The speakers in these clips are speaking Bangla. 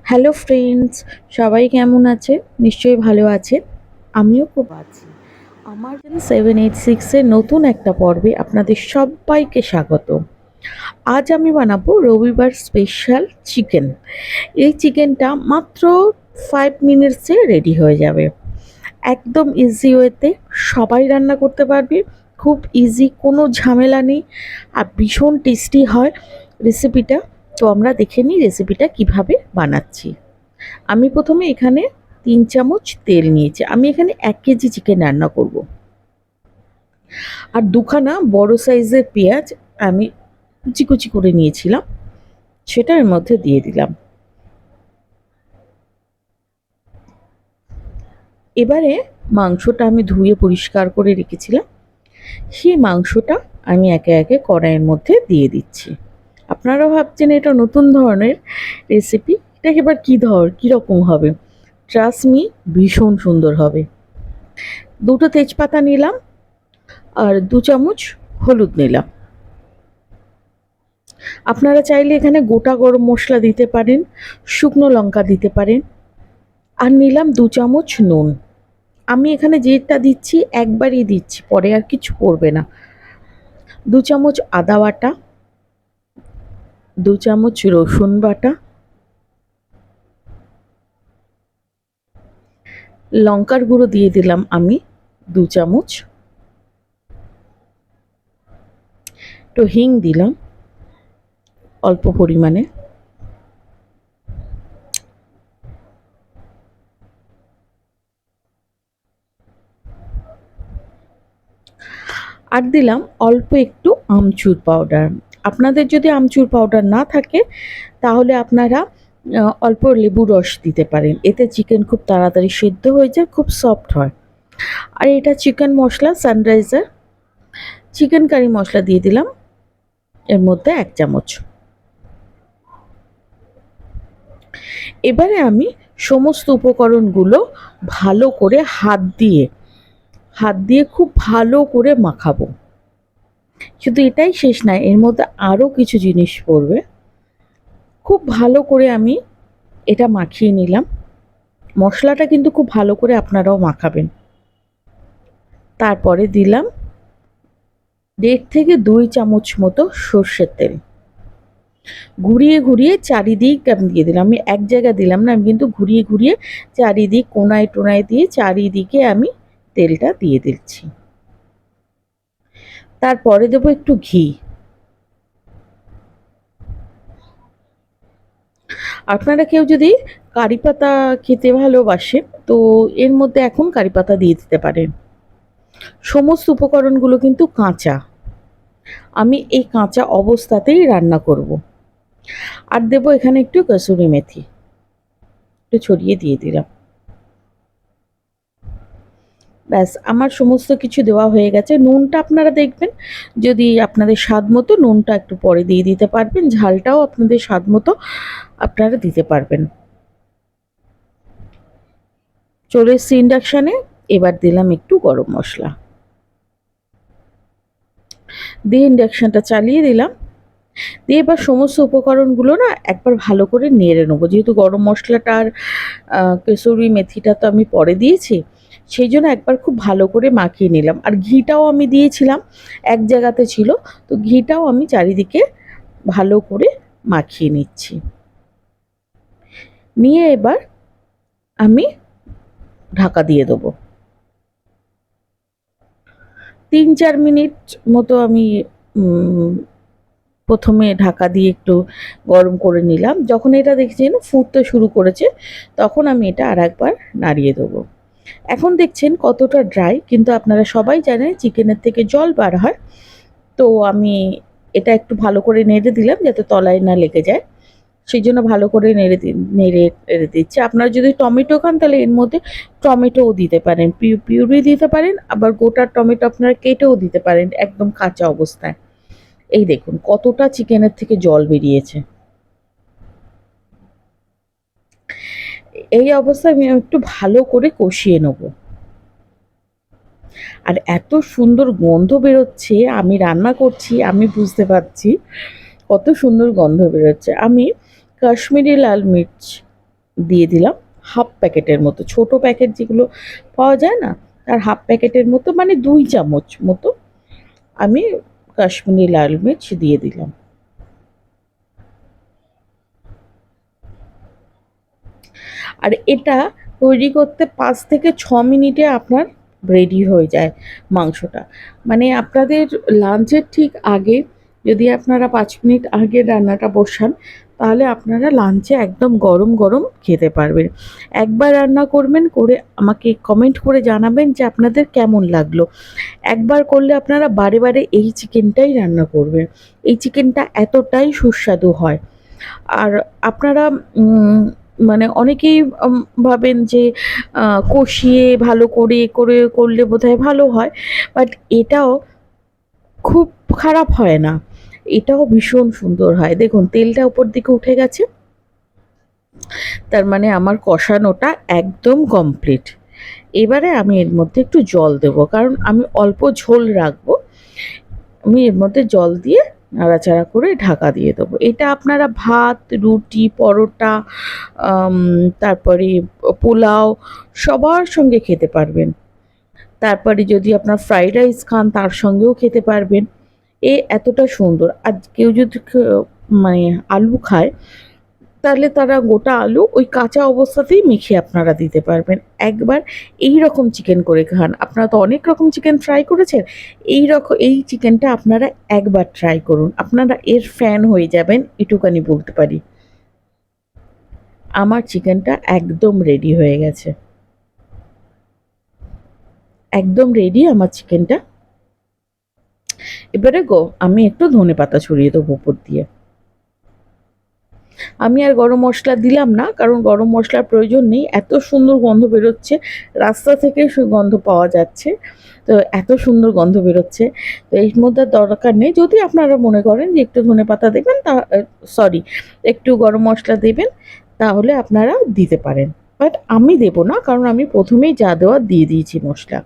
হ্যালো ফ্রেন্ডস, সবাই কেমন আছে? নিশ্চয়ই ভালো আছে। আমিও খুব আছি। আমার 786-এর নতুন একটা পর্বে আপনাদের সবাইকে স্বাগত। আজ আমি বানাবো রবিবার স্পেশাল চিকেন। এই চিকেনটা মাত্র 5 মিনিটসে রেডি হয়ে যাবে। একদম ইজি ওয়েতে সবাই রান্না করতে পারবে। খুব ইজি, কোনো ঝামেলা নেই, আর ভীষণ টেস্টি হয় রেসিপিটা। তো আমরা দেখে নিই রেসিপিটা কিভাবে বানাচ্ছি। আমি প্রথমে এখানে ৩ চামচ তেল নিয়েছি। আমি এখানে ১ কেজি চিকেন রান্না করব। আর দুখানা বড় সাইজের পেঁয়াজ আমি কুচি কুচি করে নিয়েছিলাম, সেটা এর মধ্যে দিয়ে দিলাম। এবারে মাংসটা আমি ধুয়ে পরিষ্কার করে রেখেছিলাম, সেই মাংসটা আমি একে একে কড়াইয়ের মধ্যে দিয়ে দিচ্ছি। আপনারা ভাবছেন এটা নতুন ধরনের রেসিপি, এটা এবার কীরকম হবে? ট্রাস্ট মি, ভীষণ সুন্দর হবে। দুটো তেজপাতা নিলাম আর ২ চামচ হলুদ নিলাম। আপনারা চাইলে এখানে গোটা গরম মশলা দিতে পারেন, শুকনো লঙ্কা দিতে পারেন। আর নিলাম ২ চামচ নুন। আমি এখানে যেটা দিচ্ছি একবারই দিচ্ছি, পরে আর কিছু পড়বে না। ২ চামচ আদা বাটা, ২ চামচ রসুন বাটা, লঙ্কার গুঁড়ো দিয়ে দিলাম আমি ২ চামচ, একটু হিং দিলাম অল্প পরিমাণে, আর দিলাম অল্প একটু আমচুর পাউডার। আপনাদের যদি আমচুর পাউডার না থাকে তাহলে আপনারা অল্প লেবু রস দিতে পারেন। এতে চিকেন খুব তাড়াতাড়ি সেদ্ধ হয়ে যায়, খুব সফট হয়। আর এটা চিকেন মশলা সানরাইজার, চিকেন কারি মশলা দিয়ে দিলাম এর মধ্যে ১ চামচ। এবারে আমি সমস্ত উপকরণগুলো ভালো করে হাত দিয়ে খুব ভালো করে মাখাবো। শুধু এটাই শেষ নয়, এর মধ্যে আরও কিছু জিনিস পড়বে। খুব ভালো করে আমি এটা মাখিয়ে নিলাম। মশলাটা কিন্তু খুব ভালো করে আপনারাও মাখাবেন। তারপরে দিলাম ১.৫ থেকে ২ চামচ মতো সর্ষের তেল। ঘুরিয়ে ঘুরিয়ে চারিদিক আমি দিয়ে দিলাম। আমি এক জায়গায় দিলাম না, আমি কিন্তু ঘুরিয়ে ঘুরিয়ে চারিদিক কোনায় টোনায় দিয়ে চারিদিকে আমি তেলটা দিয়ে দিচ্ছি। তারপরে দেবো একটু ঘি। আপনারা কেউ যদি কারি পাতা খেতে ভালোবাসেন তো এর মধ্যে এখন কারি পাতা দিয়ে দিতে পারেন। সমস্ত উপকরণগুলো কিন্তু কাঁচা, আমি এই কাঁচা অবস্থাতেই রান্না করব। আর দেবো এখানে একটু কসুরি মেথি, একটু ছড়িয়ে দিয়ে দিলাম। ব্যাস, আমার সমস্ত কিছু দেওয়া হয়ে গেছে। নুনটা আপনারা দেখবেন, যদি আপনাদের স্বাদ মতো নুনটা একটু পরে দিয়ে দিতে পারবেন, ঝালটাও আপনাদের স্বাদ মতো আপনারা দিতে পারবেন। চলে এসছি ইন্ডাকশানে, এবার দিলাম একটু গরম মশলা দিয়ে ইন্ডাকশানটা চালিয়ে দিলাম। দিয়ে এবার সমস্ত উপকরণগুলো না একবার ভালো করে নেড়ে নেবো। যেহেতু গরম মশলাটা আর কসুরি মেথিটা তো আমি পরে দিয়েছি, সেই জন্য একবার খুব ভালো করে মাখিয়ে নিলাম। আর ঘিটাও আমি দিয়েছিলাম, এক জায়গাতে ছিল, তো ঘিটাও আমি চারিদিকে ভালো করে মাখিয়ে নিচ্ছি। নিয়ে এবার আমি ঢাকা দিয়ে দেবো। ৩-৪ মিনিট মতো আমি প্রথমে ঢাকা দিয়ে একটু গরম করে নিলাম। যখন এটা দেখছি না ফুটতে শুরু করেছে, তখন আমি এটা আরেকবার নাড়িয়ে দেবো। এখন দেখছেন কতটা ড্রাই, কিন্তু আপনারা সবাই জানেন চিকেনের থেকে জল বার হয়। তো আমি এটা একটু ভালো করে নেড়ে দিলাম যাতে তলায় না লেগে যায়, সেই জন্য ভালো করে নেড়ে দিচ্ছি। আপনারা যদি টমেটো খান তাহলে এর মধ্যে টমেটোও দিতে পারেন, পিউরি দিতে পারেন, আবার গোটা টমেটো আপনারা কেটেও দিতে পারেন একদম কাঁচা অবস্থায়। এই দেখুন কতটা চিকেনের থেকে জল বেরিয়েছে। এই অবস্থায় আমি একটু ভালো করে কষিয়ে নেব। আর এত সুন্দর গন্ধ বেরোচ্ছে, আমি রান্না করছি আমি বুঝতে পারছি কত সুন্দর গন্ধ বেরোচ্ছে। আমি কাশ্মীরি লাল মির্চ দিয়ে দিলাম হাফ প্যাকেটের মতো, ছোট প্যাকেট যেগুলো পাওয়া যায় না, তার হাফ প্যাকেটের মতো, মানে 2 চামচ মতো আমি কাশ্মীরি লাল মির্চ দিয়ে দিলাম। আর এটা তৈরি করতে 5 থেকে 6 মিনিটে আপনার রেডি হয়ে যায় মাংসটা। মানে আপনাদের লাঞ্চের ঠিক আগে যদি আপনারা 5 মিনিট আগে রান্নাটা বসান, তাহলে আপনারা লাঞ্চে একদম গরম গরম খেতে পারবেন। একবার রান্না করবেন, করে আমাকে কমেন্ট করে জানাবেন যে আপনাদের কেমন লাগলো। একবার করলে আপনারা বারে বারে এই চিকেনটাই রান্না করবেন। এই চিকেনটা এতটাই সুস্বাদু হয়। আর আপনারা মানে অনেকেই ভাবেন যে কষিয়ে ভালো করে করলে বোধহয় ভালো হয়, বাট এটাও খুব খারাপ হয় না, এটাও ভীষণ সুন্দর হয়। দেখুন তেলটা উপর দিকে উঠে গেছে, তার মানে আমার কষানোটা একদম কমপ্লিট। এবারে আমি এর মধ্যে একটু জল দেবো, কারণ আমি অল্প ঝোল রাখবো। আমি এর মধ্যে জল দিয়ে নাড়াচাড়া করে ঢাকা দিয়ে দেবো। এটা আপনারা ভাত, রুটি, পরোটা, তারপরে পোলাও সবার সঙ্গে খেতে পারবেন। তারপরে যদি আপনার ফ্রাইড রাইস খান তার সঙ্গেও খেতে পারবেন। এতটা সুন্দর। আর কেউ যদি মানে আলু খায়, তাহলে তারা গোটা আলু ওই কাঁচা অবস্থাতেই মেখে আপনারা দিতে পারবেন। একবার এই রকম চিকেন করে খান। আপনারা তো অনেক রকম চিকেন ট্রাই করেছেন, এই চিকেনটা আপনারা একবার ট্রাই করুন, আপনারা এর ফ্যান হয়ে যাবেন, এটুকানি বলতে পারি। আমার চিকেনটা একদম রেডি হয়ে গেছে, একদম রেডি আমার চিকেনটা। এবারে আমি একটু ধনেপাতা ছড়িয়ে দেবো উপর দিয়ে। আমি আর গরম মশলা দিলাম না, কারণ গরম মশলার প্রয়োজন নেই। এত সুন্দর গন্ধ বেরোচ্ছে, রাস্তা থেকে গন্ধ পাওয়া যাচ্ছে, তো এত সুন্দর গন্ধ বেরোচ্ছে। তো এর মধ্যে দরকার নেই। যদি আপনারা মনে করেন যে একটু ধনেপাতা দেবেন, তা সরি, একটু গরম মশলা দেবেন, তাহলে আপনারা দিতে পারেন। বাট আমি দেবো না, কারণ আমি প্রথমেই যা দেওয়ার দিয়ে দিয়েছি মশলা।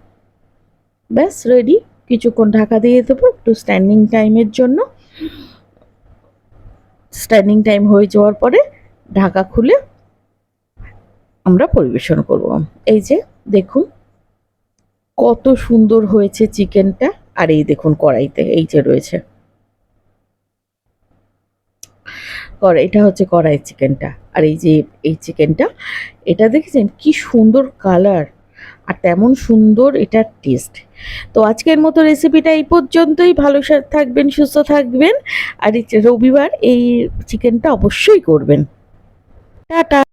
ব্যাস রেডি। কিছুক্ষণ ঢাকা দিয়ে দেবো একটু স্ট্যান্ডিং টাইমের জন্য। স্ট্যান্ডিং টাইম হয়ে যাওয়ার পরে ঢাকা খুলে আমরা পরিবেশন করব। এই যে দেখুন কত সুন্দর হয়েছে চিকেনটা। আর এই দেখুন কড়াইতে এই যে রয়েছে, এটা হচ্ছে কড়াই চিকেনটা। আর এই যে এই চিকেনটা, এটা দেখেছেন কি সুন্দর কালার, আর তেমন সুন্দর এটার টেস্ট। তো আজকের মতো রেসিপিটা এই পর্যন্তই। ভালো থাকবেন, সুস্থ থাকবেন, আর এই রবিবার এই চিকেনটা অবশ্যই করবেন। টাটা।